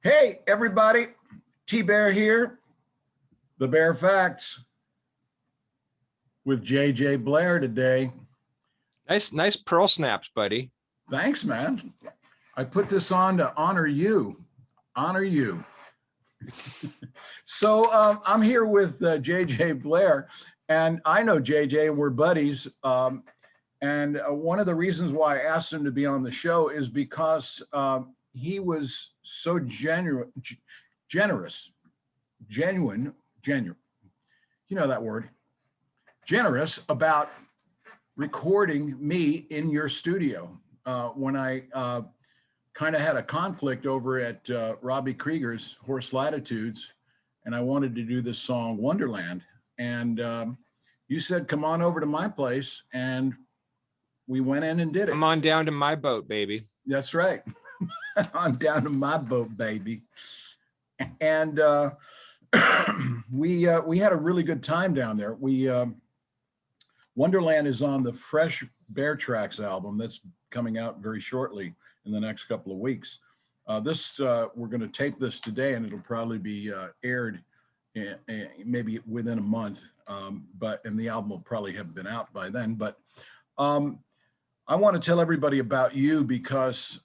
Hey, everybody. T-Bear here, the Bear Facts with JJ Blair today. Nice pearl snaps, buddy. Thanks, man. I put this on to honor you. Honor you. So I'm here with JJ Blair, and I know JJ, we're buddies. And one of the reasons why I asked him to be on the show is because he was so genuine, you know that word, generous about recording me in your studio. When I kind of had a conflict over at Robbie Krieger's Horse Latitudes, and I wanted to do this song Wonderland. And you said, come on over to my place, and we went in and did it. Come on down to my boat, baby. That's right. On down to my boat, baby. And we had a really good time down there. Wonderland is on the Fresh Bear Tracks album that's coming out very shortly in the next couple of weeks. We're going to tape this today, and it'll probably be aired maybe within a month. And the album will probably have been out by then. But I want to tell everybody about you because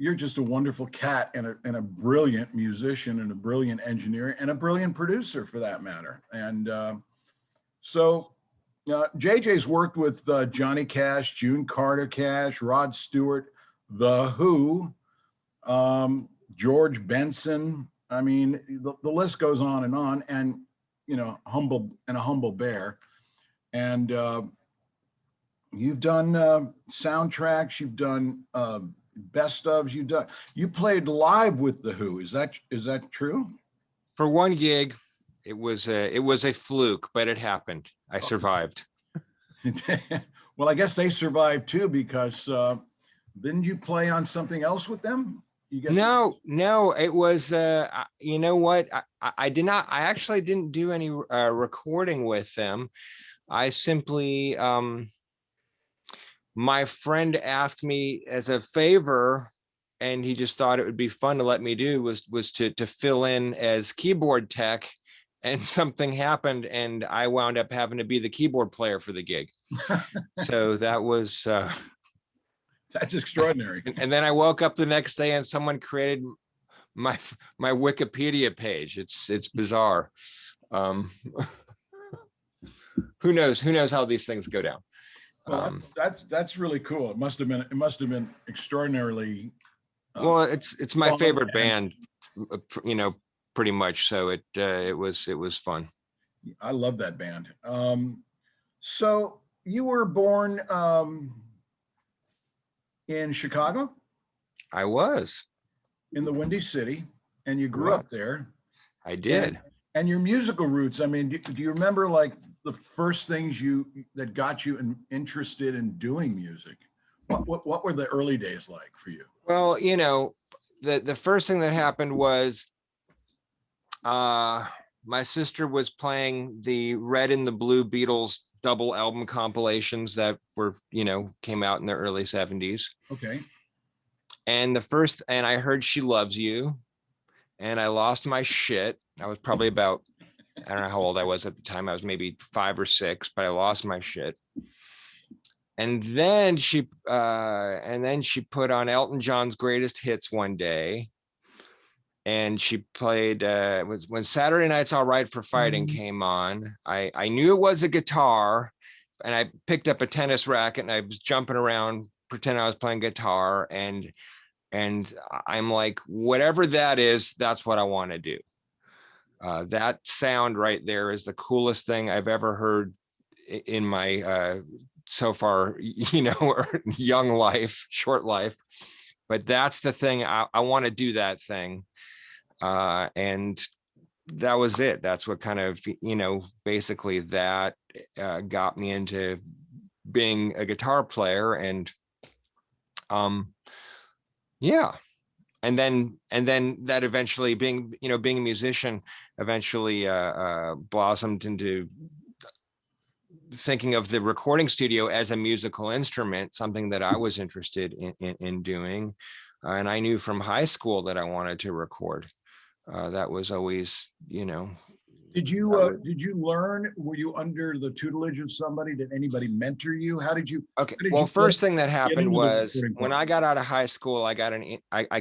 you're just a wonderful cat and a brilliant musician and a brilliant engineer and a brilliant producer for that matter. And so JJ's worked with Johnny Cash, June Carter Cash, Rod Stewart, The Who, George Benson. I mean, the list goes on, and you know, a humble bear. And you've done soundtracks, you've done best ofs, you played live with The Who. Is that true? For one gig, it was a fluke, but it happened. I survived. Well, I guess they survived too, because didn't you play on something else with them? No, it was you know what, I did not. I actually didn't do any recording with them. I simply my friend asked me as a favor, and he just thought it would be fun to let me do, was to fill in as keyboard tech, and something happened and I wound up having to be the keyboard player for the gig. So that was that's extraordinary. And then I woke up the next day and someone created my Wikipedia page. It's bizarre. Who knows how these things go down. Well, that's really cool. It must have been extraordinarily well, it's my favorite band, you know, pretty much. So it was fun. I love that band. So you were born in Chicago? I was. In the Windy City, and you grew up there. I did. And your musical roots, I mean, do you remember like the first things that got you interested in doing music? What were the early days like for you? Well, you know, the first thing that happened was my sister was playing the Red and the Blue Beatles double album compilations that were, you know, came out in the early 70s. Okay. And I heard She Loves You, and I lost my shit. I was probably about, I don't know how old I was at the time. I was maybe 5 or 6, but I lost my shit. And then she put on Elton John's Greatest Hits one day, and she played when Saturday Night's All Right for Fighting came on. I knew it was a guitar, and I picked up a tennis racket and I was jumping around pretending I was playing guitar, and I'm like, whatever that is, that's what I want to do. That sound right there is the coolest thing I've ever heard in my so far, you know, short life. But that's the thing. I want to do that thing. And that was it. That's what kind of, you know, basically that got me into being a guitar player. And yeah. And then that eventually being a musician eventually blossomed into thinking of the recording studio as a musical instrument, something that I was interested in doing. And I knew from high school that I wanted to record. That was always, Did that was, did you learn? Were you under the tutelage of somebody? Did anybody mentor you? okay. How did Well, you first thing that get happened into the was recording when part? I got out of high school, I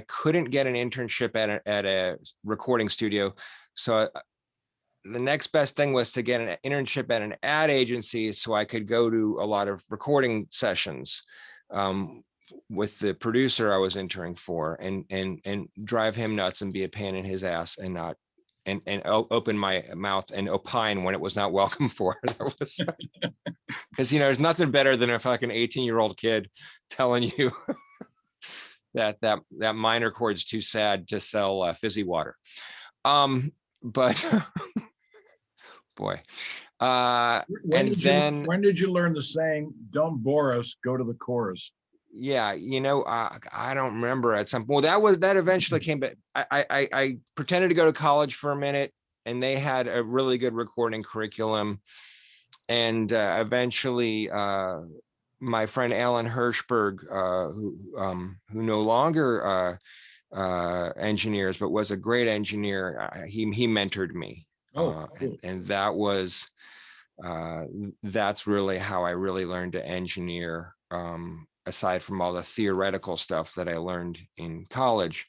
couldn't get an internship at a recording studio. So the next best thing was to get an internship at an ad agency so I could go to a lot of recording sessions with the producer I was interning for, and drive him nuts and be a pain in his ass and not and open my mouth and opine when it was not welcome for. Because there's nothing better than a fucking 18-year-old kid telling you that minor chord's too sad to sell fizzy water. But boy. And then When did you learn the saying, "Don't bore us, go to the chorus"? yeah, I don't remember at some point. Well, that eventually came, but I pretended to go to college for a minute, and they had a really good recording curriculum. And eventually my friend Alan Hirschberg, who no longer engineers, but was a great engineer, he mentored me. Oh, cool. And that's really how I really learned to engineer, aside from all the theoretical stuff that I learned in college.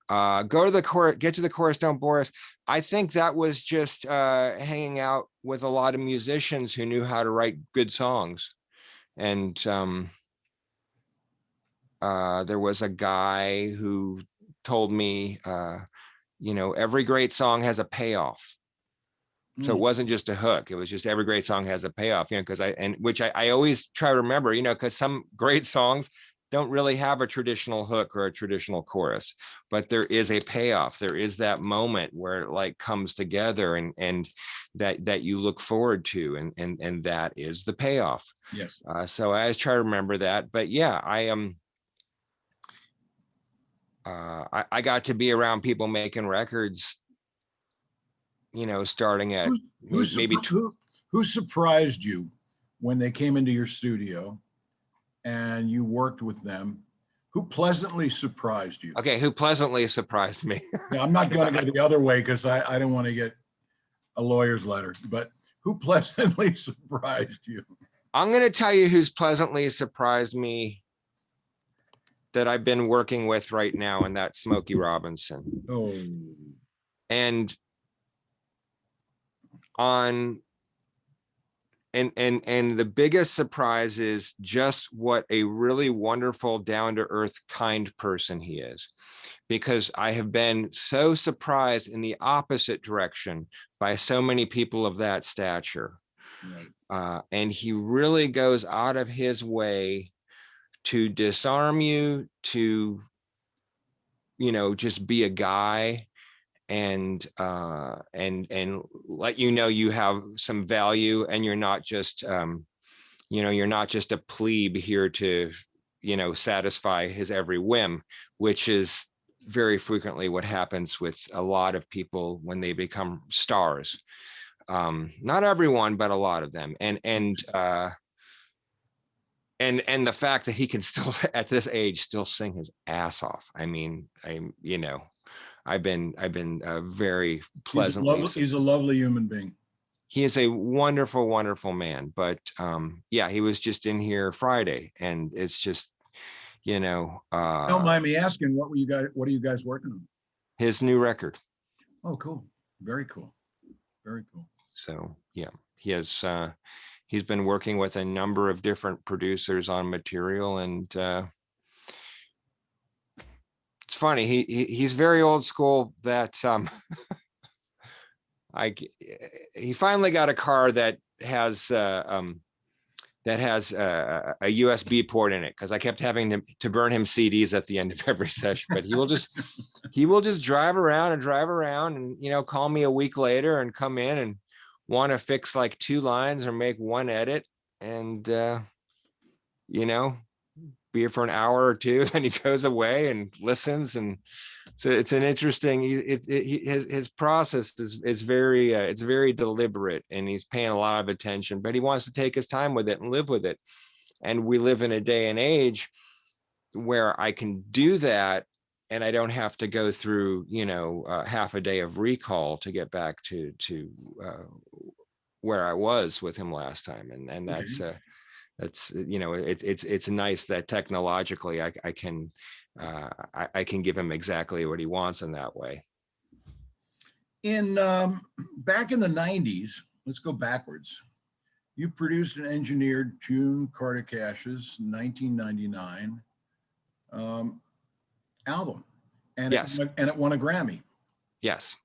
Go to the chorus, get to the chorus, don't bore us. I think that was just hanging out with a lot of musicians who knew how to write good songs. And there was a guy who told me, every great song has a payoff. So it wasn't just a hook. It was just every great song has a payoff, because I always try to remember, because some great songs don't really have a traditional hook or a traditional chorus, but there is a payoff. There is that moment where it like comes together and that you look forward to, and that is the payoff. Yes. So I always try to remember that. But yeah, I got to be around people making records, starting at maybe who surprised you when they came into your studio and you worked with them? Who pleasantly surprised you? Okay, who pleasantly surprised me? Yeah, I'm not going to go the other way because I don't want to get a lawyer's letter, but who pleasantly surprised you? I'm going to tell you who's pleasantly surprised me that I've been working with right now, and that's Smokey Robinson. Oh. And the biggest surprise is just what a really wonderful, down-to-earth, kind person he is, because I have been so surprised in the opposite direction by so many people of that stature. Right. And he really goes out of his way to disarm you, to just be a guy, and let you have some value, and you're not just you're not just a plebe here to satisfy his every whim, which is very frequently what happens with a lot of people when they become stars. Not everyone, but a lot of them. And the fact that he can still at this age still sing his ass off. I mean, I've been very pleasantly. He's a lovely human being. He is a wonderful, wonderful man. But yeah, he was just in here Friday, and it's just, Don't mind me asking, what are you guys working on? His new record. Oh, cool. Very cool. Very cool. So yeah, he's been working with a number of different producers on material, and it's funny. He's very old school. That he finally got a car that has a USB port in it, because I kept having to burn him CDs at the end of every session. But he will just drive around and call me a week later and come in and want to fix like 2 lines or make 1 edit, and be here for an hour or 2, then he goes away and listens. And so it's an interesting, his process is very it's very deliberate, and he's paying a lot of attention, but he wants to take his time with it and live with it. And we live in a day and age where I can do that I don't have to go through, half a day of recall to get back to where I was with him last time. And that's it's nice that technologically I can give him exactly what he wants in that way. In back in the 90s, let's go backwards. You produced and engineered June Carter Cash's 1999 album, and Yes. it won a Grammy. Yes.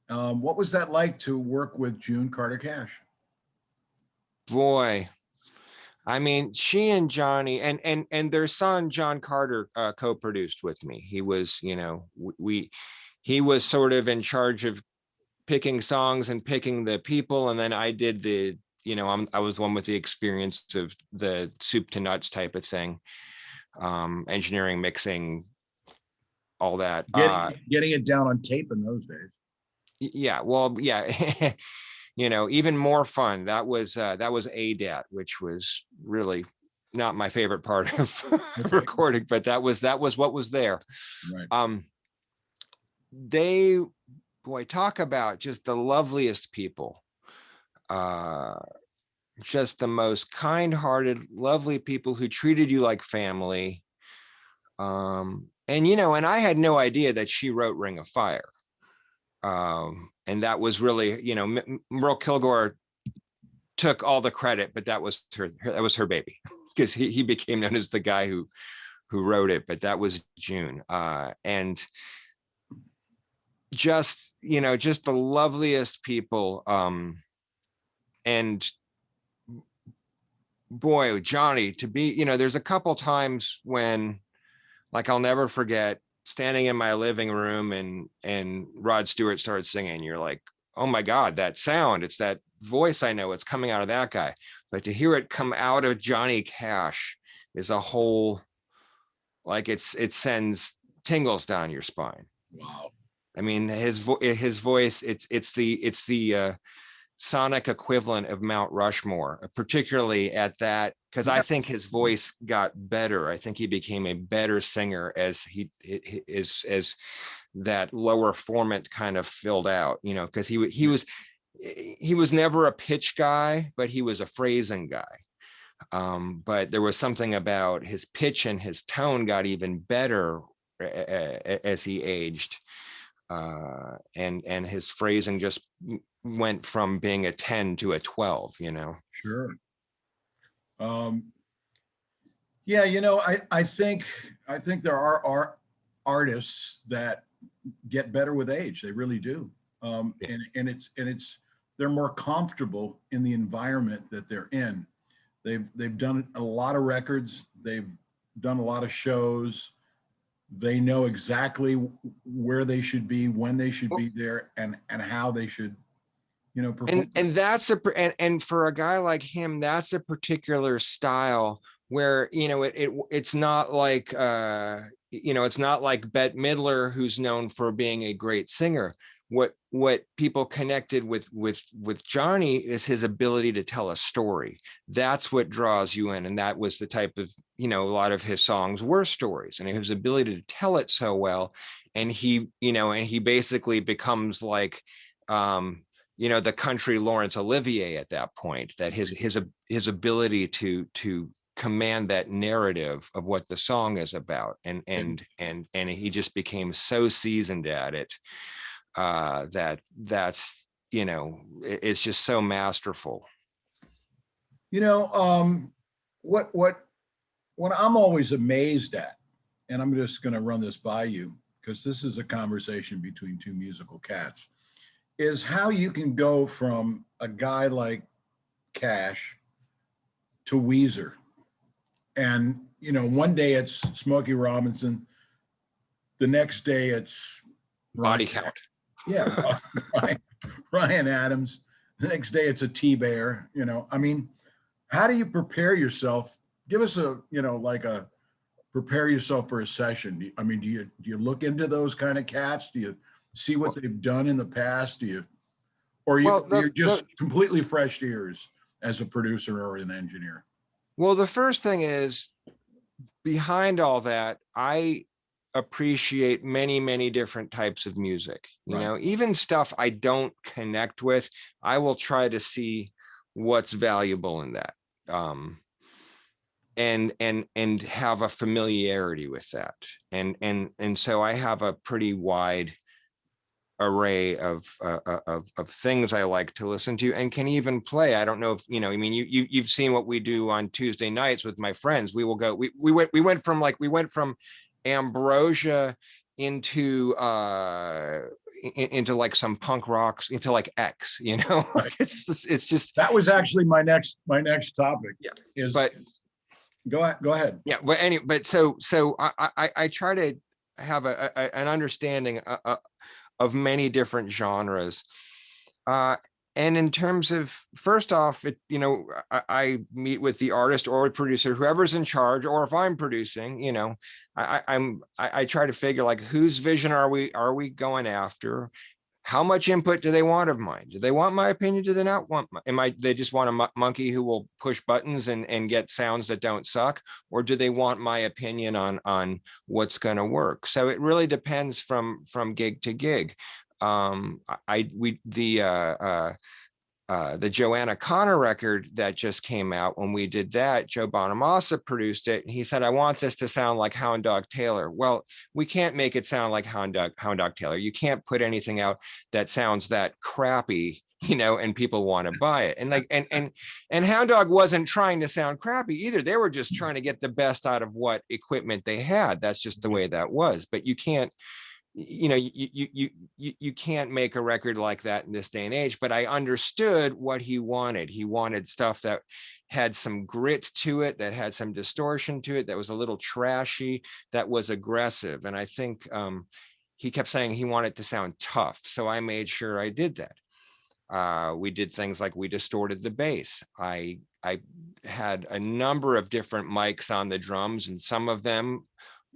What was that like to work with June Carter Cash? Boy, I mean, she and Johnny and their son John Carter co-produced with me. He was, he was sort of in charge of picking songs and picking the people, and then I did the, I was the one with the experience of the soup to nuts type of thing, engineering, mixing, all that. Getting it down on tape in those days. Yeah, well, yeah. Even more fun. That was ADAT, which was really not my favorite part of recording, but that was what was there. Right. Boy, talk about just the loveliest people. Just the most kind-hearted, lovely people who treated you like family. And I had no idea that she wrote Ring of Fire. And that was really, Merle Kilgore took all the credit, but that was her baby, because he became known as the guy who wrote it, but that was June. And just the loveliest people. And boy, Johnny, to be, there's a couple times when, like, I'll never forget standing in my living room and Rod Stewart started singing. You're like, oh my God, that sound, it's that voice. I know it's coming out of that guy, but to hear it come out of Johnny Cash is a whole, like, it sends tingles down your spine. Wow. I mean, his voice, it's the sonic equivalent of Mount Rushmore, particularly at that, because I think his voice got better. I think he became a better singer as as that lower formant kind of filled out, because he was never a pitch guy, but he was a phrasing guy. But there was something about his pitch and his tone got even better as he aged. And his phrasing just went from being a 10 to a 12, Sure. Yeah, I think there are artists that get better with age. They really do. Yeah. And they're more comfortable in the environment that they're in. They've done a lot of records. They've done a lot of shows. They know exactly where they should be, when they should be there, and how they should, perform. And that's and for a guy like him, that's a particular style where, it's not like it's not like Bette Midler, who's known for being a great singer. What people connected with Johnny is his ability to tell a story. That's what draws you in. And that was the type of, a lot of his songs were stories, and his ability to tell it so well. And he basically becomes like, the country Laurence Olivier at that point, that his ability to command that narrative of what the song is about. And he just became so seasoned at it. That's it's just so masterful. What I'm always amazed at, and I'm just going to run this by you because this is a conversation between two musical cats, is how you can go from a guy like Cash to Weezer. And, one day it's Smokey Robinson. The next day it's Body Count. Yeah, Ryan Adams. The next day it's a T-Bear. How do you prepare yourself? Give us prepare yourself for a session. Do you look into those kind of cats? Do you see what they've done in the past? You're just completely fresh ears as a producer or an engineer? Well, the first thing is, behind all that, I appreciate many different types of music, you Right. know, even stuff I don't connect with. I will try to see what's valuable in that, and have a familiarity with that, and so I have a pretty wide array of things I like to listen to and can even play. I don't know if, you know, I mean, you've seen what we do on Tuesday nights with my friends. We will go, we went from Ambrosia into into like some punk rocks, into like X, you know. Right. It's just That was actually my next topic. Yeah. Is But go ahead. yeah, but anyway, but so I try to have an understanding of many different genres. And in terms of, first off, you know, I meet with the artist or producer, whoever's in charge, or if I'm producing, you know, I try to figure like, whose vision are we going after? How much input do they want of mine? Do they want my opinion? Do they not want they just want a monkey who will push buttons and get sounds that don't suck? Or do they want my opinion on what's going to work? So it really depends from gig to gig. The Joanna Connor record that just came out, when we did that, Joe Bonamassa produced it, and he said, I want this to sound like Hound Dog Taylor. Well, we can't make it sound like Hound Dog Taylor. You can't put anything out that sounds that crappy, you know, and people want to buy it. And like, and Hound Dog wasn't trying to sound crappy either. They were just trying to get the best out of what equipment they had. That's just the way that was. But you can't, you know, you can't make a record like that in this day and age. But I understood what he wanted. He wanted stuff that had some grit to it, that had some distortion to it, that was a little trashy, that was aggressive. And I think he kept saying he wanted to sound tough, so I made sure I did that. We did things like we distorted the bass. I had a number of different mics on the drums, and some of them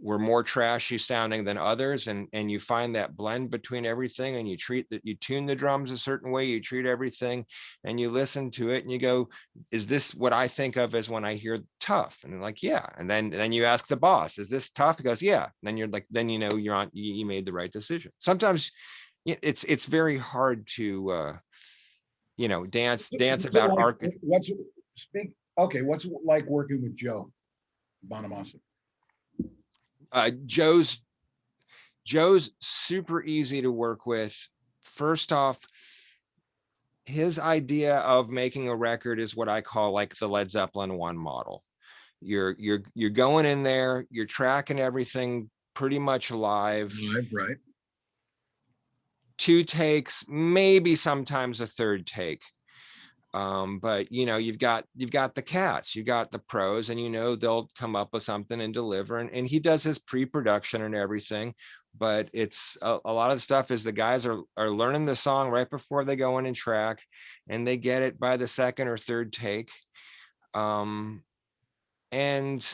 were more trashy sounding than others, and you find that blend between everything, and you tune the drums a certain way, you treat everything, and you listen to it and you go, is this what I think of as when I hear tough? And like, yeah. And then you ask the boss, is this tough? He goes, yeah. And then you're like, then you know you made the right decision. Sometimes it's very hard to you know, dance about like, art. what's like working with Joe Bonamassa? Joe's super easy to work with. First off, his idea of making a record is what I call like the Led Zeppelin 1 model. You're going in there, you're tracking everything pretty much live. Right. 2 takes, maybe sometimes a 3rd take. But you know, you've got the cats, you got the pros, and you know they'll come up with something and deliver, and he does his pre-production and everything. But it's a lot of stuff is the guys are learning the song right before they go in and track, and they get it by the 2nd or 3rd take. And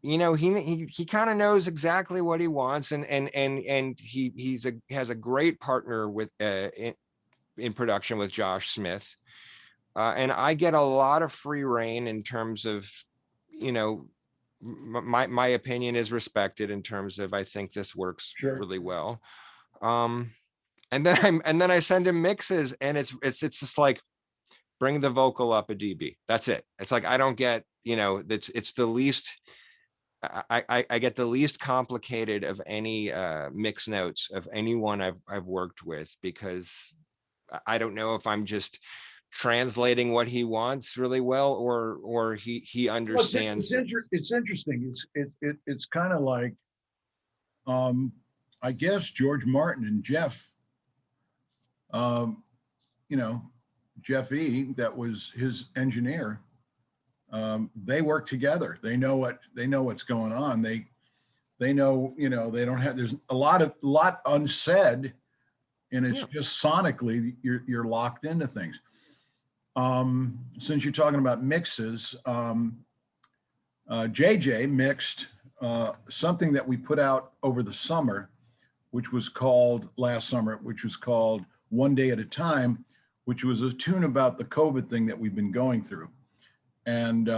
you know, he kind of knows exactly what he wants, and he has a great partner with in production with Josh Smith. And I get a lot of free reign in terms of, you know, my opinion is respected in terms of, I think this works really well. And then I send him mixes, and it's just like, bring the vocal up a dB. That's it. It's like, I don't get, you know, it's the least, I get the least complicated of any mix notes of anyone I've worked with, because I don't know if I'm just translating what he wants really well, or he understands. Well, it's interesting. It's kind of like, I guess George Martin and Jeff, you know, Jeff E, that was his engineer. They work together. They know what's going on. They know, you know, they don't have, there's a lot unsaid, and it's just sonically you're locked into things. Since you're talking about mixes, JJ mixed something that we put out over the summer, last summer, which was called One Day at a Time, which was a tune about the COVID thing that we've been going through. And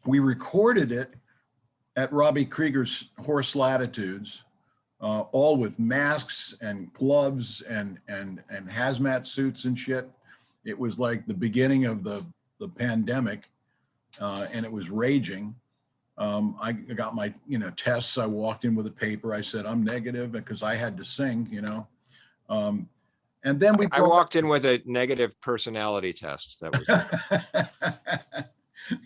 we recorded it at Robbie Krieger's Horse Latitudes, all with masks and gloves and hazmat suits and shit. It was like the beginning of the pandemic, and it was raging. I got my, tests. I walked in with a paper. I said, I'm negative because I had to sing, and then I walked in with a negative personality test. That was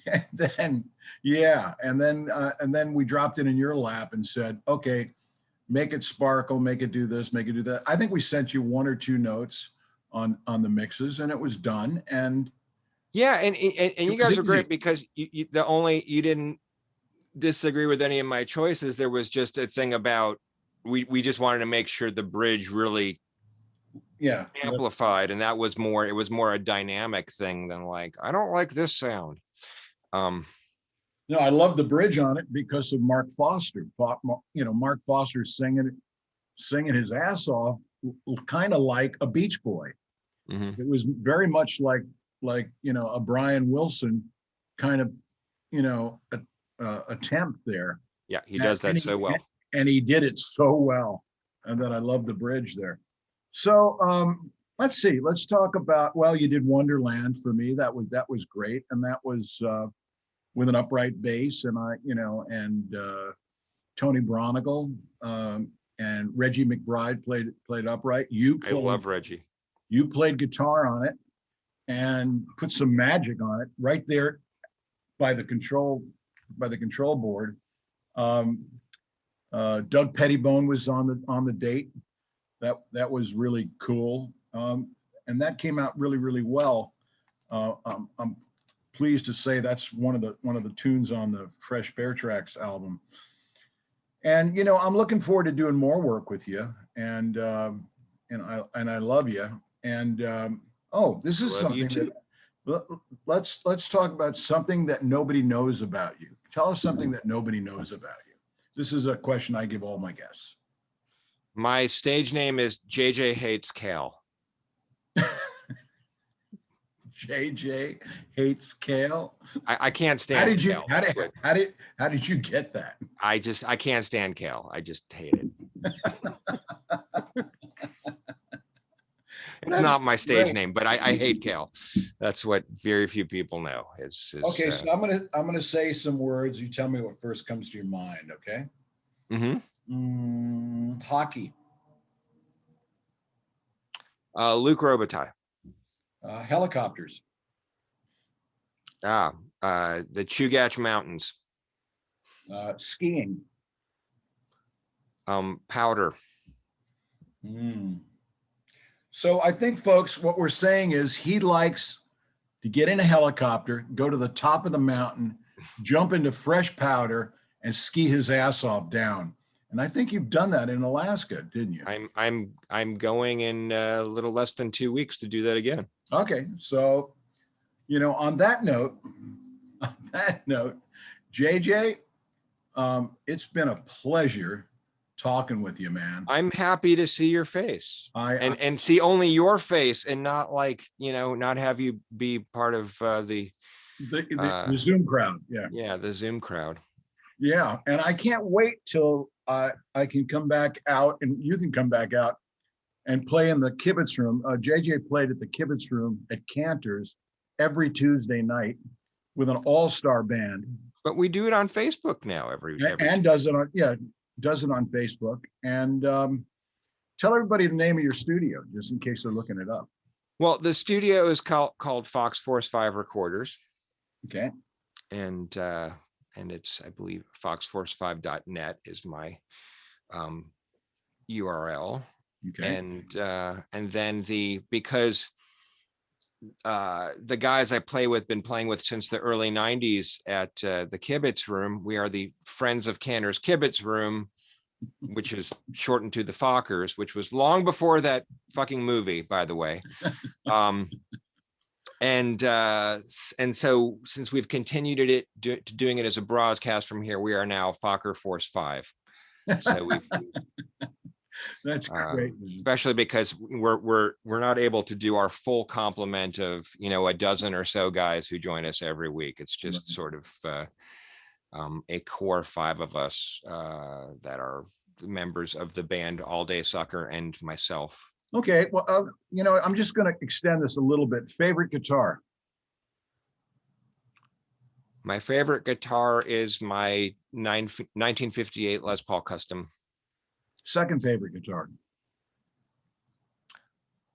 and then, yeah. And then we dropped it in your lap and said, okay, make it sparkle, make it do this, make it do that. I think we sent you 1 or 2 notes on the mixes, and it was done. And yeah, and you guys were easy. great because you didn't disagree with any of my choices. There was just a thing about we just wanted to make sure the bridge really amplified, and that was more, it was more a dynamic thing than like, I don't like this sound. No, I love the bridge on it because of Mark Foster. Mark Foster singing his ass off, kind of like a Beach Boy. Mm-hmm. It was very much like a Brian Wilson kind of attempt there. Yeah, he does that so well, and he did it so well, and then I love the bridge there. So let's see. Let's talk about. Well, you did Wonderland for me. That was great, and that was with an upright bass, and Tony Bronigal and Reggie McBride played upright. I love Reggie. You played guitar on it and put some magic on it right there by the control board. Doug Pettibone was on the date. That was really cool, and that came out really, really well. I'm pleased to say that's one of the tunes on the Fresh Bear Tracks album. And I'm looking forward to doing more work with you, and I love you. And this is something that let's talk about something that nobody knows about you. Tell us something that nobody knows about you. This is a question I give all my guests. My stage name is JJ Hates Kale. JJ Hates Kale. I can't stand kale. How did you get that? I can't stand kale. I just hate it. It's not my stage name, but I hate kale. That's what very few people know. Okay, so I'm gonna say some words. You tell me what first comes to your mind. Okay. Mm-hmm. Hockey. Luke Robitaille. Helicopters. The Chugach Mountains. Skiing. Powder. So I think, folks, what we're saying is he likes to get in a helicopter, go to the top of the mountain, jump into fresh powder, and ski his ass off down. And I think you've done that in Alaska, didn't you? I'm going in a little less than 2 weeks to do that again. Okay, so on that note, JJ, it's been a pleasure talking with you, man. I'm happy to see your face and see only your face, and not like, not have you be part of the Zoom crowd. Yeah, the Zoom crowd. Yeah, and I can't wait till I can come back out and you can come back out and play in the Kibitz Room. JJ played at the Kibitz Room at Cantor's every Tuesday night with an all-star band. But we do it on Facebook now every and does it on Facebook. And tell everybody the name of your studio, just in case they're looking it up. Well, the studio is called Fox Force 5 Recorders. Okay. And it's, I believe, foxforce5.net is my URL. Okay. And then because the guys I play with, been playing with since the early 90s at the Kibitz Room. We are the Friends of Cantor's Kibitz Room, which is shortened to the Fockers, which was long before that fucking movie, by the way. And so since we've continued doing it as a broadcast from here, we are now Fokker Force 5. So we've that's great, especially because we're not able to do our full complement of a dozen or so guys who join us every week. It's just sort of a core 5 of us that are members of the band All Day Sucker and myself. Okay, well, I'm just going to extend this a little bit. Favorite guitar? My favorite guitar is my 1958 Les Paul Custom. Second favorite guitar?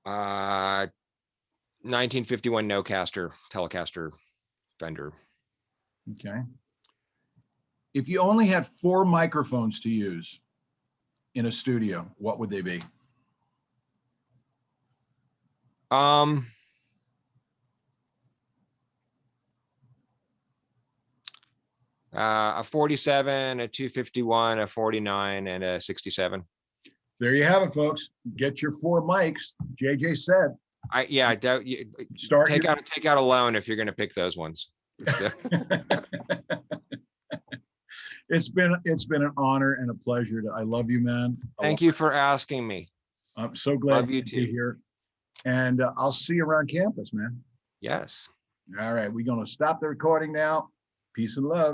1951 Nocaster Telecaster Fender. Okay. If you only had 4 microphones to use in a studio, what would they be? A 47, a 251, a 49, and a 67. There you have it, folks. Get your 4 mics. JJ said. I doubt you Start take out a loan if you're going to pick those ones. It's been an honor and a pleasure. I love you, man. Thank you for asking me. I'm so glad Love you to be too. here. And I'll see you around campus, man. Yes. All right, we're going to stop the recording now. Peace and love.